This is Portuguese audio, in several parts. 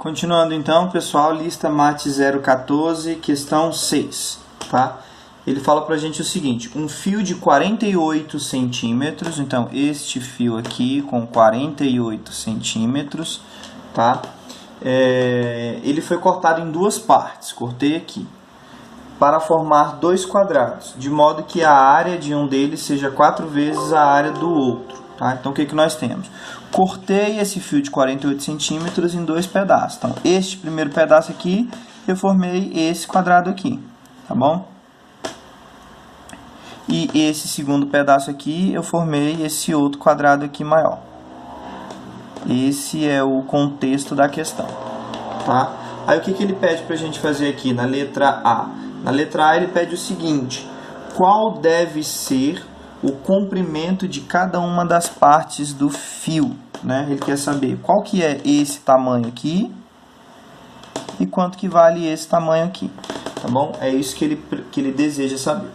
Continuando então, pessoal, lista mate 014, questão 6, tá? Ele fala pra gente o seguinte: um fio de 48 centímetros, então este fio aqui com 48 centímetros, tá? Ele foi cortado em duas partes, cortei aqui, para formar dois quadrados, de modo que a área de um deles seja 4 vezes a área do outro, tá? Então o que nós temos? Cortei esse fio de 48 centímetros em dois pedaços. Então, este primeiro pedaço aqui, eu formei esse quadrado aqui, tá bom? E esse segundo pedaço aqui, eu formei esse outro quadrado aqui maior. Esse é o contexto da questão, tá? Aí, o que ele pede para a gente fazer aqui na letra A? Na letra A, ele pede o seguinte: qual deve ser o comprimento de cada uma das partes do fio, né? Ele quer saber qual que é esse tamanho aqui e quanto que vale esse tamanho aqui, tá bom? É isso que ele deseja saber.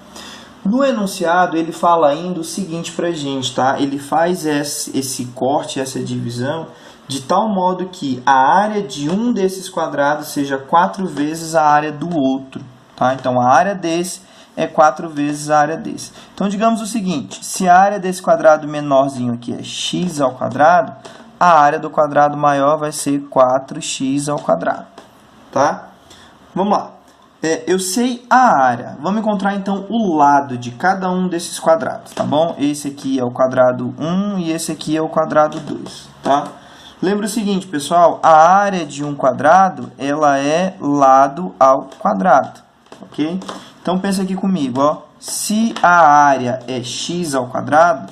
No enunciado, ele fala ainda o seguinte pra gente, tá? Ele faz esse corte, essa divisão, de tal modo que a área de um desses quadrados seja 4 vezes a área do outro, tá? Então, a área desse é 4 vezes a área desse. Então, digamos o seguinte: se a área desse quadrado menorzinho aqui é x ao quadrado, a área do quadrado maior vai ser 4x ao quadrado, tá? Vamos lá. Eu sei a área. Vamos encontrar, então, o lado de cada um desses quadrados, tá bom? Esse aqui é o quadrado 1 e esse aqui é o quadrado 2, tá? Lembra o seguinte, pessoal: a área de um quadrado, ela é lado ao quadrado, ok? Então, pensa aqui comigo, ó. Se a área é x ao quadrado,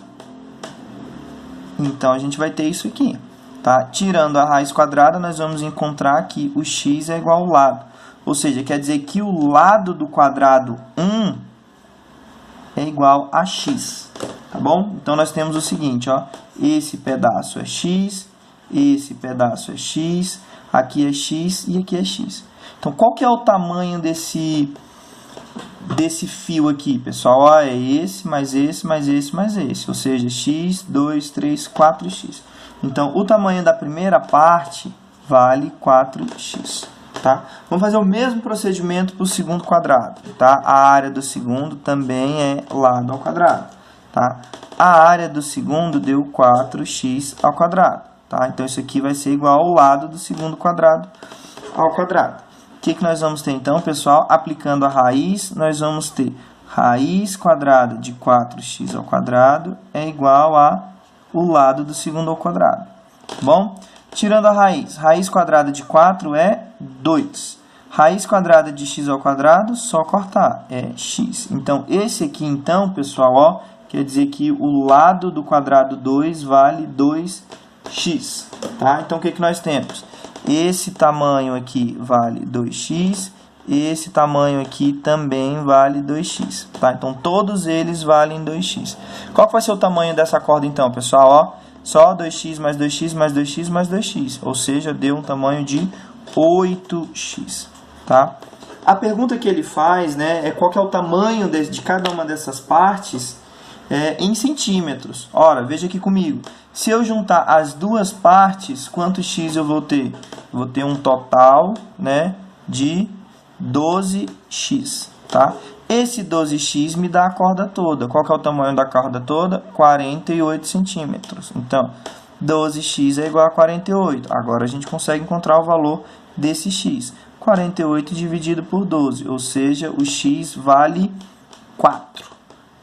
então a gente vai ter isso aqui, tá? Tirando a raiz quadrada, nós vamos encontrar que o x é igual ao lado. Ou seja, quer dizer que o lado do quadrado 1 é igual a x, tá bom? Então, nós temos o seguinte, ó. Esse pedaço é x, esse pedaço é x, aqui é x e aqui é x. Então, qual que é o tamanho desse fio aqui, pessoal? Ó, é esse, mais esse, mais esse, mais esse. Ou seja, x, 2, 3, 4x. Então, o tamanho da primeira parte vale 4x. Tá? Vamos fazer o mesmo procedimento para o segundo quadrado. Tá? A área do segundo também é lado ao quadrado. Tá? A área do segundo deu 4x ao quadrado. Tá? Então, isso aqui vai ser igual ao lado do segundo quadrado ao quadrado. O que nós vamos ter, então, pessoal? Aplicando a raiz, nós vamos ter raiz quadrada de 4x ao quadrado é igual a o lado do segundo ao quadrado. Bom? Tirando a raiz quadrada de 4 é 2. Raiz quadrada de x ao quadrado, só cortar, é x. Então, esse aqui, então, pessoal, ó, quer dizer que o lado do quadrado 2 vale 2x. Tá? Então, o que nós temos? Esse tamanho aqui vale 2x, esse tamanho aqui também vale 2x. Tá? Então, todos eles valem 2x. Qual vai ser o tamanho dessa corda, então, pessoal? Ó, só 2x mais 2x mais 2x mais 2x, ou seja, deu um tamanho de 8x, tá? A pergunta que ele faz, né, é qual que é o tamanho de cada uma dessas partes em centímetros. Ora, veja aqui comigo. Se eu juntar as duas partes, quantos x eu vou ter? Eu vou ter um total, né, de 12x, tá? Esse 12x me dá a corda toda. Qual que é o tamanho da corda toda? 48 centímetros. Então, 12x é igual a 48. Agora, a gente consegue encontrar o valor desse x. 48 dividido por 12, ou seja, o x vale 4.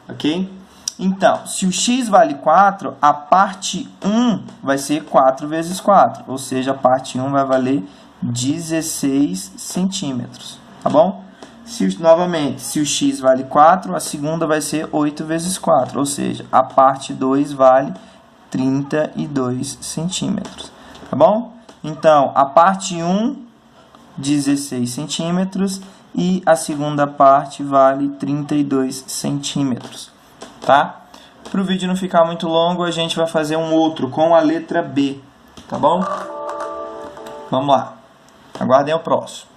Ok? Então, se o x vale 4, a parte 1 vai ser 4 vezes 4. Ou seja, a parte 1 vai valer 16 centímetros. Tá bom? Novamente, se o x vale 4, a segunda vai ser 8 vezes 4, ou seja, a parte 2 vale 32 centímetros, tá bom? Então, a parte 1, 16 centímetros, e a segunda parte vale 32 centímetros, tá? Para o vídeo não ficar muito longo, a gente vai fazer um outro com a letra B, tá bom? Vamos lá, aguardem o próximo.